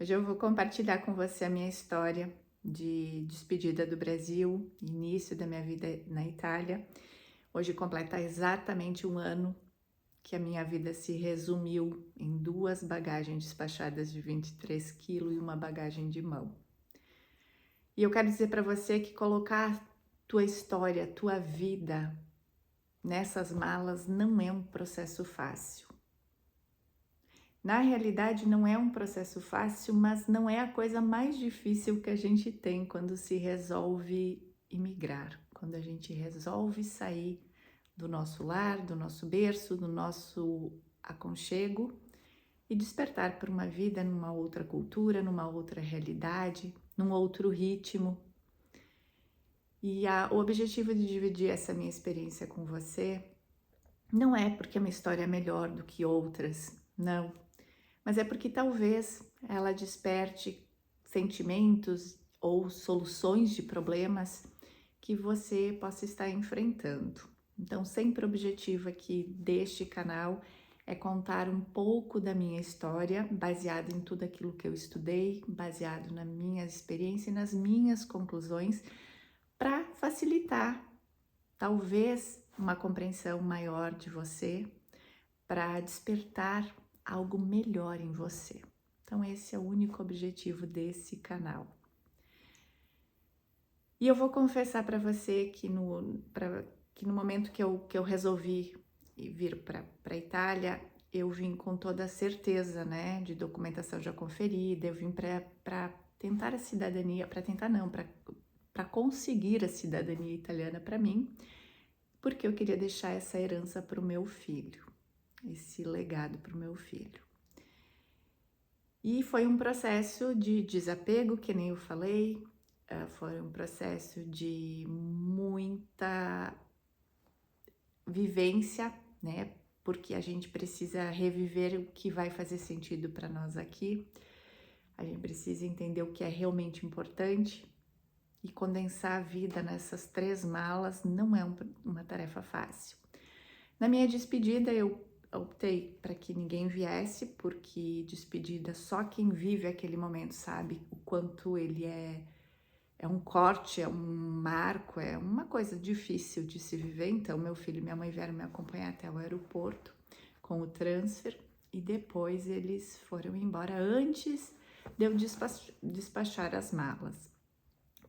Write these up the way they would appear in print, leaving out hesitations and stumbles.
Hoje eu vou compartilhar com você a minha história de despedida do Brasil, início da minha vida na Itália. Hoje completa exatamente um ano que a minha vida se resumiu em duas bagagens despachadas de 23 quilos e uma bagagem de mão. E eu quero dizer para você que colocar tua história, tua vida nessas malas não é um processo fácil. Na realidade, não é um processo fácil, mas não é a coisa mais difícil que a gente tem quando se resolve imigrar, quando a gente resolve sair do nosso lar, do nosso berço, do nosso aconchego e despertar para uma vida numa outra cultura, numa outra realidade, num outro ritmo. E o objetivo de dividir essa minha experiência com você não é porque a minha história é melhor do que outras, não. Mas é porque talvez ela desperte sentimentos ou soluções de problemas que você possa estar enfrentando. Então, sempre o objetivo aqui deste canal é contar um pouco da minha história, baseado em tudo aquilo que eu estudei, baseado na minha experiência e nas minhas conclusões, para facilitar, talvez, uma compreensão maior de você, para despertar algo melhor em você. Então esse é o único objetivo desse canal. E eu vou confessar para você que no momento que eu resolvi vir para a Itália, eu vim com toda a certeza, né, de documentação já conferida, eu vim para tentar a cidadania, para conseguir a cidadania italiana para mim, porque eu queria deixar essa herança para o meu filho, esse legado para o meu filho. E foi um processo de desapego, que nem eu falei, foi um processo de muita vivência, né? Porque a gente precisa reviver o que vai fazer sentido para nós aqui, a gente precisa entender o que é realmente importante e condensar a vida nessas 3 malas não é uma tarefa fácil. Na minha despedida, eu optei para que ninguém viesse, porque despedida só quem vive aquele momento sabe o quanto ele é um corte, é um marco, é uma coisa difícil de se viver. Então, meu filho e minha mãe vieram me acompanhar até o aeroporto com o transfer e depois eles foram embora antes de eu despachar as malas,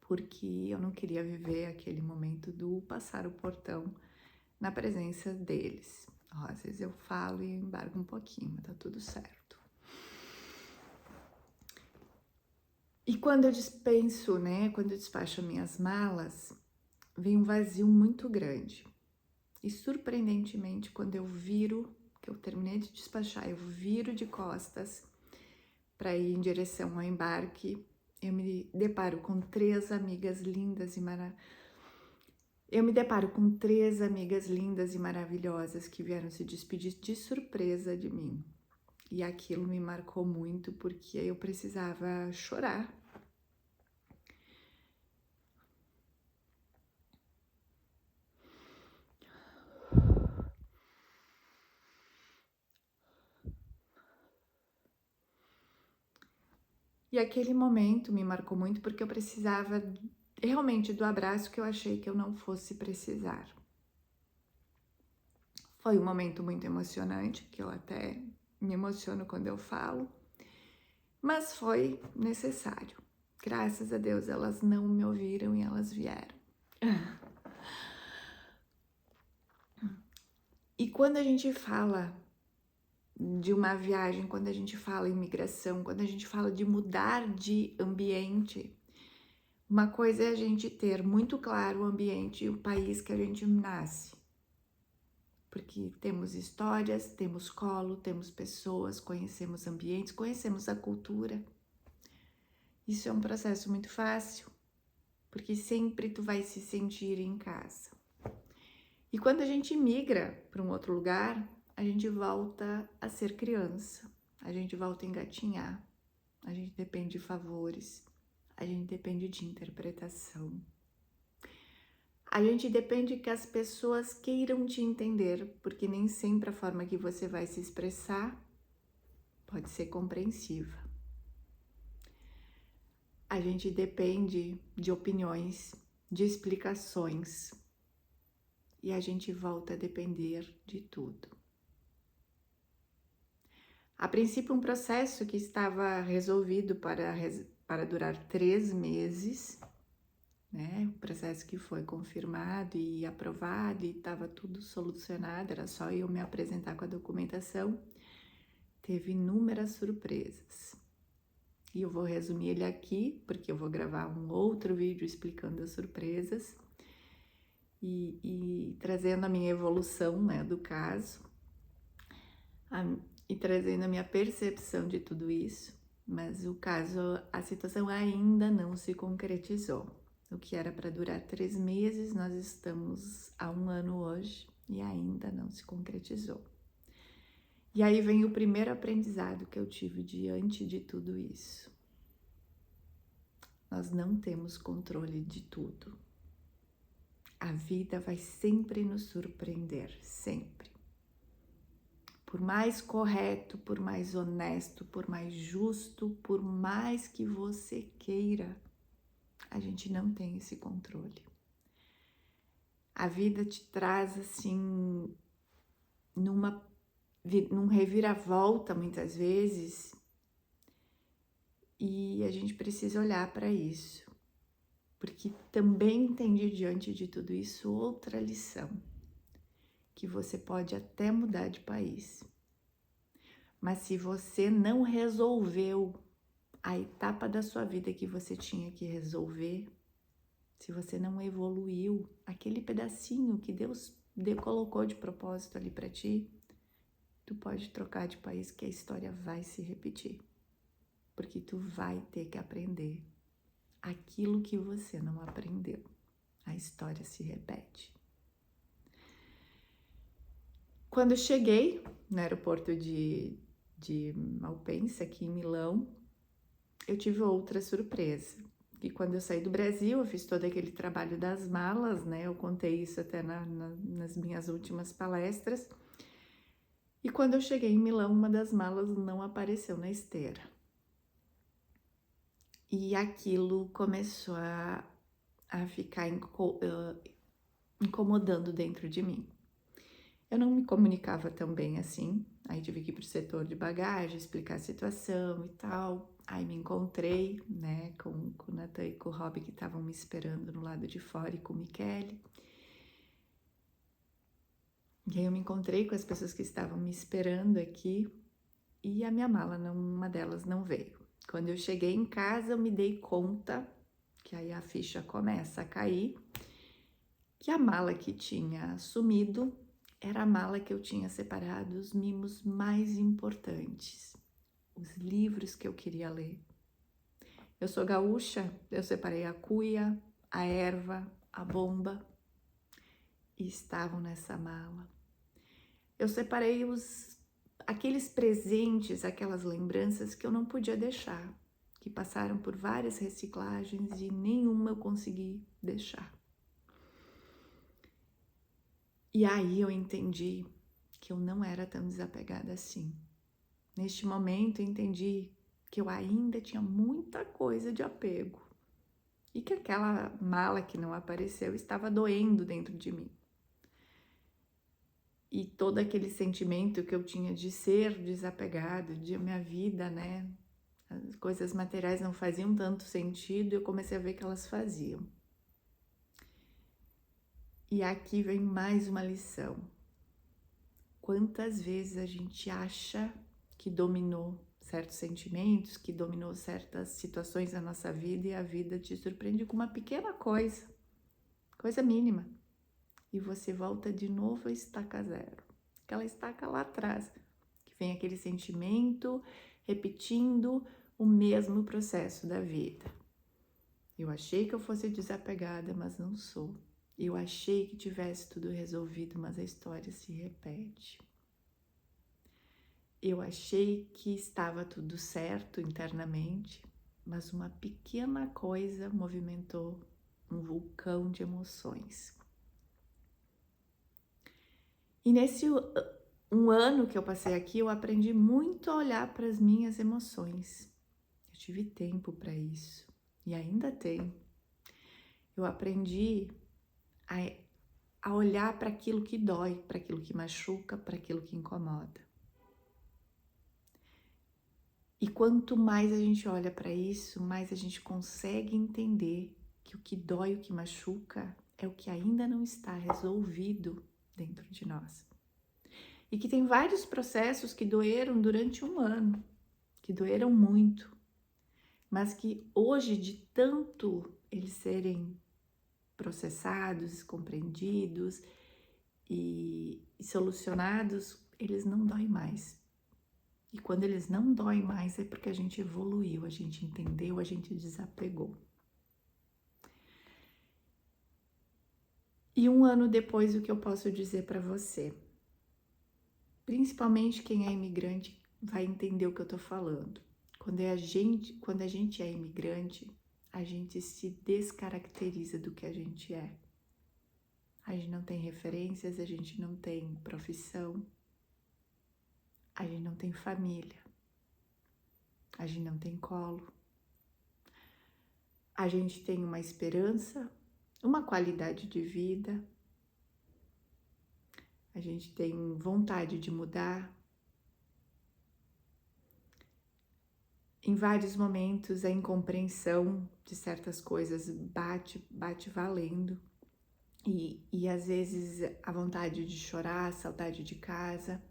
porque eu não queria viver aquele momento do passar o portão na presença deles. Às vezes eu falo e embargo um pouquinho, mas tá tudo certo. E quando eu dispenso, né, quando eu despacho minhas malas, vem um vazio muito grande. E surpreendentemente, quando eu viro, que eu terminei de despachar, eu viro de costas para ir em direção ao embarque, eu me deparo com 3 amigas lindas e maravilhosas. Eu me deparo com 3 amigas lindas e maravilhosas que vieram se despedir de surpresa de mim. E aquilo me marcou muito porque eu precisava chorar. E aquele momento me marcou muito porque eu precisava realmente do abraço que eu achei que eu não fosse precisar. Foi um momento muito emocionante, que eu até me emociono quando eu falo, mas foi necessário. Graças a Deus elas não me ouviram e elas vieram. E quando a gente fala de uma viagem, quando a gente fala em migração, quando a gente fala de mudar de ambiente, uma coisa é a gente ter muito claro o ambiente e o país que a gente nasce. Porque temos histórias, temos colo, temos pessoas, conhecemos ambientes, conhecemos a cultura. Isso é um processo muito fácil, porque sempre tu vai se sentir em casa. E quando a gente migra para um outro lugar, a gente volta a ser criança, a gente volta a engatinhar, a gente depende de favores, a gente depende de interpretação. A gente depende que as pessoas queiram te entender, porque nem sempre a forma que você vai se expressar pode ser compreensiva. a gente depende de opiniões, de explicações, e a gente volta a depender de tudo. A princípio, um processo que estava resolvido para durar 3 meses, né? Um processo que foi confirmado e aprovado e estava tudo solucionado, era só eu me apresentar com a documentação. Teve inúmeras surpresas. E eu vou resumir ele aqui, porque eu vou gravar um outro vídeo explicando as surpresas e trazendo a minha evolução, né, do caso, e trazendo a minha percepção de tudo isso. Mas o caso, a situação ainda não se concretizou. O que era para durar 3 meses, nós estamos há 1 ano hoje e ainda não se concretizou. E aí vem o primeiro aprendizado que eu tive diante de tudo isso. Nós não temos controle de tudo. A vida vai sempre nos surpreender, sempre. Por mais correto, por mais honesto, por mais justo, por mais que você queira, a gente não tem esse controle. A vida te traz assim, num reviravolta muitas vezes, e a gente precisa olhar para isso, porque também entendi diante de tudo isso outra lição, que você pode até mudar de país, mas se você não resolveu a etapa da sua vida que você tinha que resolver, se você não evoluiu aquele pedacinho que Deus colocou de propósito ali para ti, tu pode trocar de país que a história vai se repetir, porque tu vai ter que aprender aquilo que você não aprendeu. A história se repete. Quando eu cheguei no aeroporto de Malpensa, aqui em Milão, eu tive outra surpresa. E quando eu saí do Brasil, eu fiz todo aquele trabalho das malas, né? Eu contei isso até nas minhas últimas palestras. E quando eu cheguei em Milão, uma das malas não apareceu na esteira. E aquilo começou a ficar incomodando dentro de mim. Eu não me comunicava tão bem assim, aí tive que ir pro setor de bagagem, explicar a situação e tal. Aí me encontrei, né, com o Nathan e com o Rob, que estavam me esperando no lado de fora, e com o Michele. E aí eu me encontrei com as pessoas que estavam me esperando aqui, e a minha mala, uma delas não veio. Quando eu cheguei em casa, eu me dei conta, que aí a ficha começa a cair, que a mala que tinha sumido era a mala que eu tinha separado os mimos mais importantes, os livros que eu queria ler. Eu sou gaúcha, eu separei a cuia, a erva, a bomba, e estavam nessa mala. Eu separei aqueles presentes, aquelas lembranças que eu não podia deixar, que passaram por várias reciclagens e nenhuma eu consegui deixar. E aí eu entendi que eu não era tão desapegada assim. Neste momento eu entendi que eu ainda tinha muita coisa de apego e que aquela mala que não apareceu estava doendo dentro de mim. E todo aquele sentimento que eu tinha de ser desapegado, de minha vida, né? As coisas materiais não faziam tanto sentido e eu comecei a ver que elas faziam. E aqui vem mais uma lição. Quantas vezes a gente acha que dominou certos sentimentos, que dominou certas situações da nossa vida, e a vida te surpreende com uma pequena coisa mínima, e você volta de novo a estaca zero, aquela estaca lá atrás, que vem aquele sentimento repetindo o mesmo processo da vida. Eu achei que eu fosse desapegada, mas não sou. Eu achei que tivesse tudo resolvido, mas a história se repete. Eu achei que estava tudo certo internamente, mas uma pequena coisa movimentou um vulcão de emoções. E nesse 1 ano que eu passei aqui, eu aprendi muito a olhar para as minhas emoções. Eu tive tempo para isso. e ainda tenho, eu aprendi a olhar para aquilo que dói, para aquilo que machuca, para aquilo que incomoda. E quanto mais a gente olha para isso, mais a gente consegue entender que o que dói, o que machuca, é o que ainda não está resolvido dentro de nós. E que tem vários processos que doeram durante um ano, que doeram muito, mas que hoje, de tanto eles serem processados, compreendidos e solucionados, eles não doem mais. E quando eles não doem mais é porque a gente evoluiu, a gente entendeu, a gente desapegou. E um ano depois, o que eu posso dizer para você? Principalmente quem é imigrante vai entender o que eu tô falando. Quando a gente é imigrante, a gente se descaracteriza do que a gente é. A gente não tem referências, a gente não tem profissão, a gente não tem família, a gente não tem colo. A gente tem uma esperança, uma qualidade de vida, a gente tem vontade de mudar. Em vários momentos a incompreensão de certas coisas bate valendo e às vezes a vontade de chorar, a saudade de casa.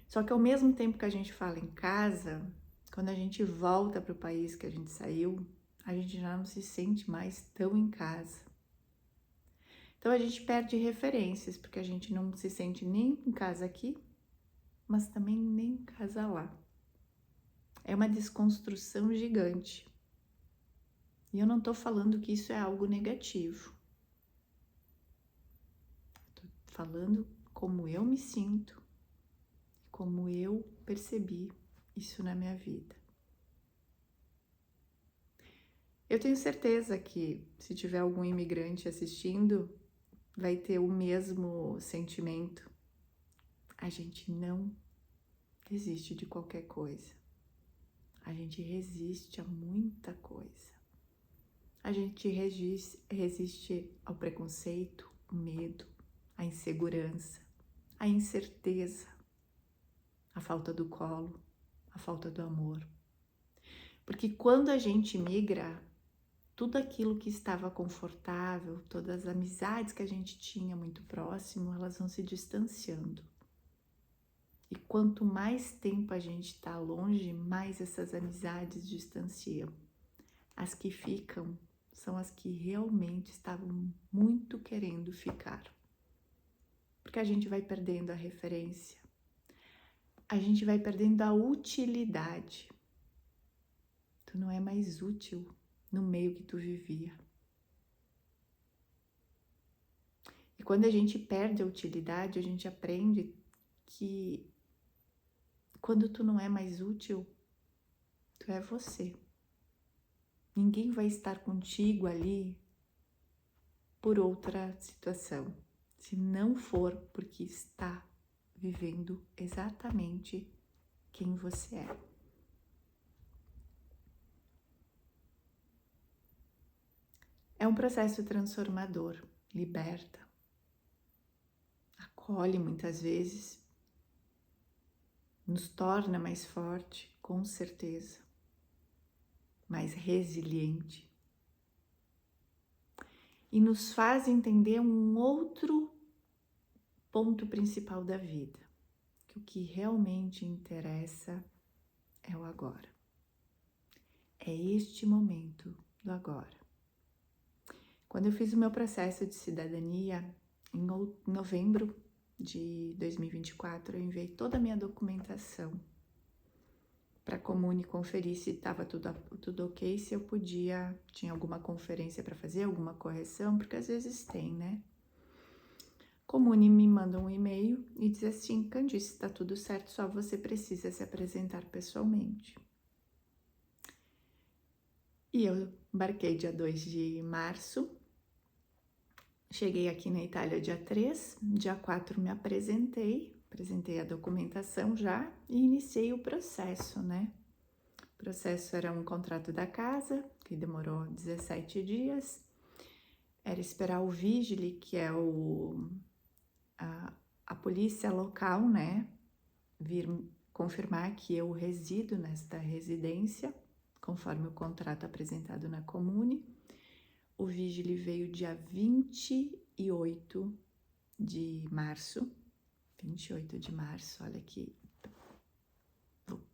Só que ao mesmo tempo que a gente fala em casa, quando a gente volta para o país que a gente saiu, a gente já não se sente mais tão em casa. Então a gente perde referências, porque a gente não se sente nem em casa aqui, mas também nem em casa lá. É uma desconstrução gigante. E eu não estou falando que isso é algo negativo. Estou falando como eu me sinto, como eu percebi isso na minha vida. Eu tenho certeza que se tiver algum imigrante assistindo, vai ter o mesmo sentimento. A gente não desiste de qualquer coisa. A gente resiste a muita coisa. A gente resiste ao preconceito, o medo, a insegurança, a incerteza, a falta do colo, a falta do amor. Porque quando a gente migra, tudo aquilo que estava confortável, todas as amizades que a gente tinha muito próximo, elas vão se distanciando. E quanto mais tempo a gente está longe, mais essas amizades distanciam. As que ficam são as que realmente estavam muito querendo ficar. Porque a gente vai perdendo a referência, a gente vai perdendo a utilidade. Tu não é mais útil no meio que tu vivia. E quando a gente perde a utilidade, a gente aprende que quando tu não é mais útil, tu é você. Ninguém vai estar contigo ali por outra situação, se não for porque está vivendo exatamente quem você é. É um processo transformador, liberta, acolhe muitas vezes, nos torna mais forte, com certeza, mais resiliente. E nos faz entender um outro ponto principal da vida, que o que realmente interessa é o agora. É este momento do agora. Quando eu fiz o meu processo de cidadania, em novembro de 2024, eu enviei toda a minha documentação para a Comune conferir se estava tudo ok, se eu podia, tinha alguma conferência para fazer, alguma correção, porque às vezes tem, né? Comune me manda um e-mail e diz assim: Candice, está tudo certo, só você precisa se apresentar pessoalmente. E eu embarquei dia 2 de março, cheguei aqui na Itália dia 3, dia 4 me apresentei a documentação já e iniciei o processo, né? O processo era um contrato da casa, que demorou 17 dias. Era esperar o vigile, que é a polícia local, né, vir confirmar que eu resido nesta residência, conforme o contrato apresentado na Comune. O vigile veio dia 28 de março. 28 de março, olha aqui.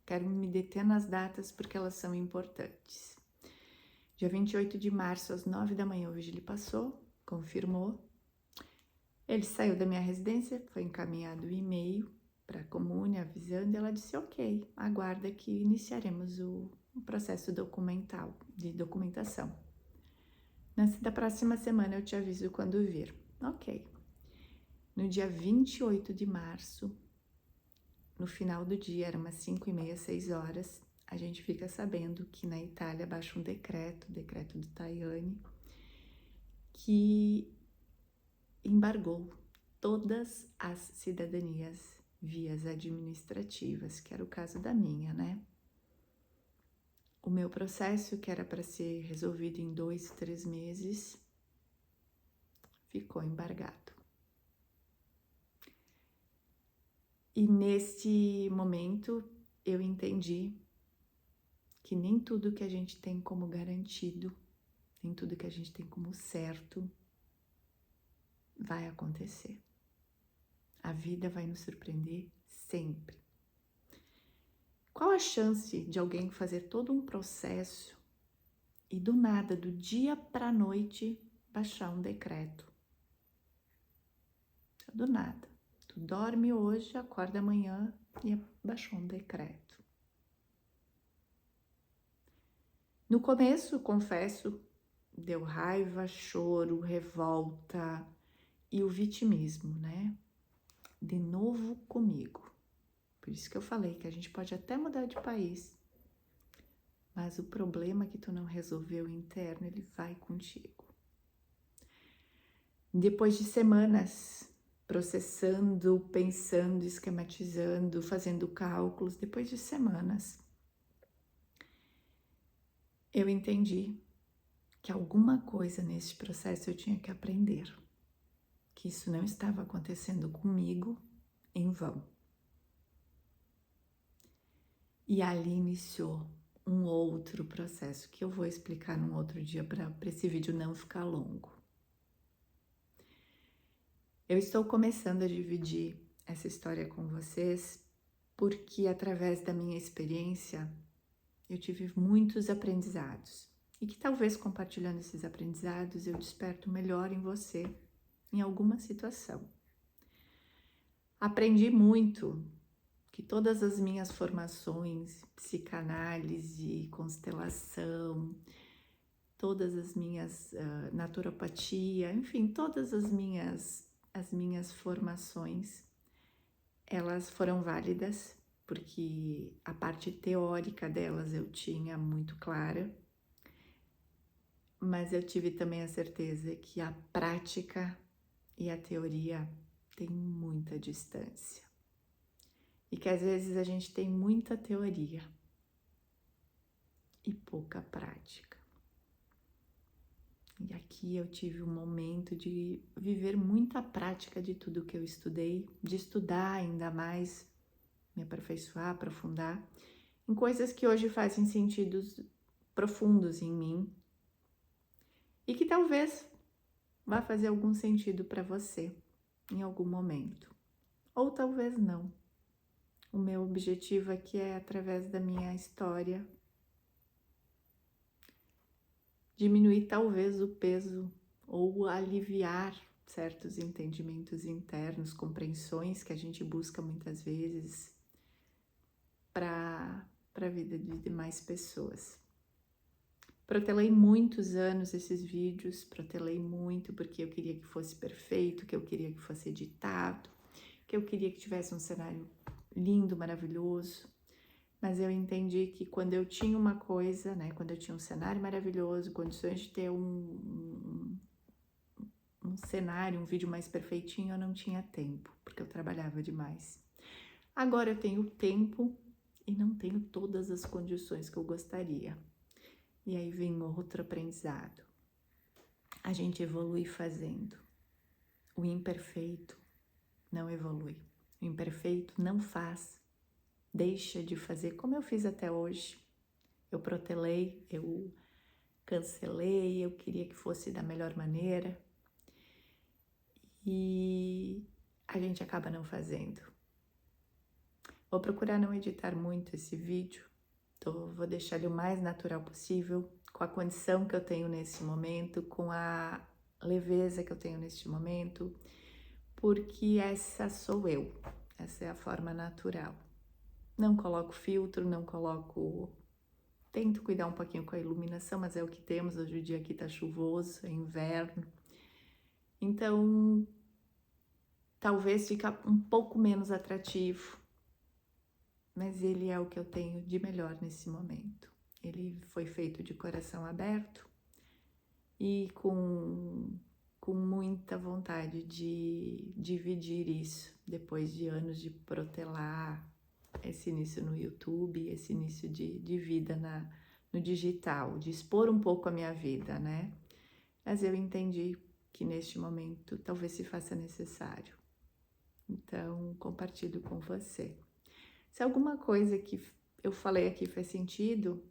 Quero me deter nas datas porque elas são importantes. Dia 28 de março, às 9 da manhã, o vigile passou, confirmou. Ele saiu da minha residência, foi encaminhado o e-mail para a Comune avisando, ela disse, ok, aguarda que iniciaremos o processo documental, de documentação. Da próxima semana eu te aviso quando vir. Ok. No dia 28 de março, no final do dia, era umas 5h30, 6 horas, a gente fica sabendo que na Itália baixa um decreto, o decreto do Tajani, que embargou todas as cidadanias vias administrativas, que era o caso da minha, né? O meu processo, que era para ser resolvido em 2, 3 meses, ficou embargado. E neste momento eu entendi que nem tudo que a gente tem como garantido, nem tudo que a gente tem como certo, vai acontecer. A vida vai nos surpreender sempre. Qual a chance de alguém fazer todo um processo e do nada, do dia para a noite, baixar um decreto? Do nada. Tu dorme hoje, acorda amanhã e baixou um decreto. No começo, confesso, deu raiva, choro, revolta e o vitimismo, né? De novo comigo. Por isso que eu falei que a gente pode até mudar de país, mas o problema que tu não resolveu interno, ele vai contigo. Depois de semanas processando, pensando, esquematizando, fazendo cálculos, depois de semanas, eu entendi que alguma coisa nesse processo eu tinha que aprender, que isso não estava acontecendo comigo em vão. E ali iniciou um outro processo que eu vou explicar num outro dia para esse vídeo não ficar longo. Eu estou começando a dividir essa história com vocês porque através da minha experiência eu tive muitos aprendizados e que talvez compartilhando esses aprendizados eu desperto melhor em você em alguma situação. Aprendi muito que todas as minhas formações, psicanálise, constelação, todas as minhas naturopatia, enfim, todas as minhas formações, elas foram válidas, porque a parte teórica delas eu tinha muito clara, mas eu tive também a certeza que a prática e a teoria têm muita distância. E que às vezes a gente tem muita teoria e pouca prática. E aqui eu tive um momento de viver muita prática de tudo que eu estudei, de estudar ainda mais, me aperfeiçoar, aprofundar, em coisas que hoje fazem sentidos profundos em mim e que talvez vá fazer algum sentido para você em algum momento, ou talvez não. O meu objetivo aqui é, através da minha história, diminuir talvez o peso ou aliviar certos entendimentos internos, compreensões que a gente busca muitas vezes para a vida de demais pessoas. Protelei muitos anos esses vídeos, protelei muito porque eu queria que fosse perfeito, que eu queria que fosse editado, que eu queria que tivesse um cenário lindo, maravilhoso. Mas eu entendi que quando eu tinha uma coisa, né, quando eu tinha um cenário maravilhoso, condições de ter um cenário, um vídeo mais perfeitinho, eu não tinha tempo, porque eu trabalhava demais. Agora eu tenho tempo e não tenho todas as condições que eu gostaria. E aí vem outro aprendizado. A gente evolui fazendo. O imperfeito não evolui. O imperfeito não faz. Deixa de fazer como eu fiz até hoje. Eu protelei, eu cancelei, eu queria que fosse da melhor maneira. E a gente acaba não fazendo. Vou procurar não editar muito esse vídeo. Vou deixar ele o mais natural possível, com a condição que eu tenho nesse momento, com a leveza que eu tenho neste momento, porque essa sou eu, essa é a forma natural. Não coloco filtro, não coloco... Tento cuidar um pouquinho com a iluminação, mas é o que temos. Hoje o dia aqui tá chuvoso, é inverno. Então, talvez fique um pouco menos atrativo, mas ele é o que eu tenho de melhor nesse momento. Ele foi feito de coração aberto e com muita vontade de dividir isso, depois de anos de protelar esse início no YouTube, esse início de vida no digital, de expor um pouco a minha vida, né? Mas eu entendi que neste momento talvez se faça necessário. Então, compartilho com você. Se alguma coisa que eu falei aqui faz sentido,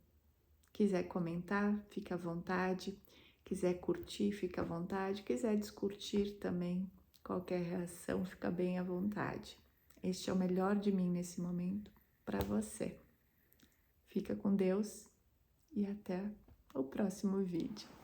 quiser comentar, fica à vontade. Quiser curtir, fica à vontade. Quiser descurtir também, qualquer reação, fica bem à vontade. Este é o melhor de mim nesse momento para você. Fica com Deus e até o próximo vídeo.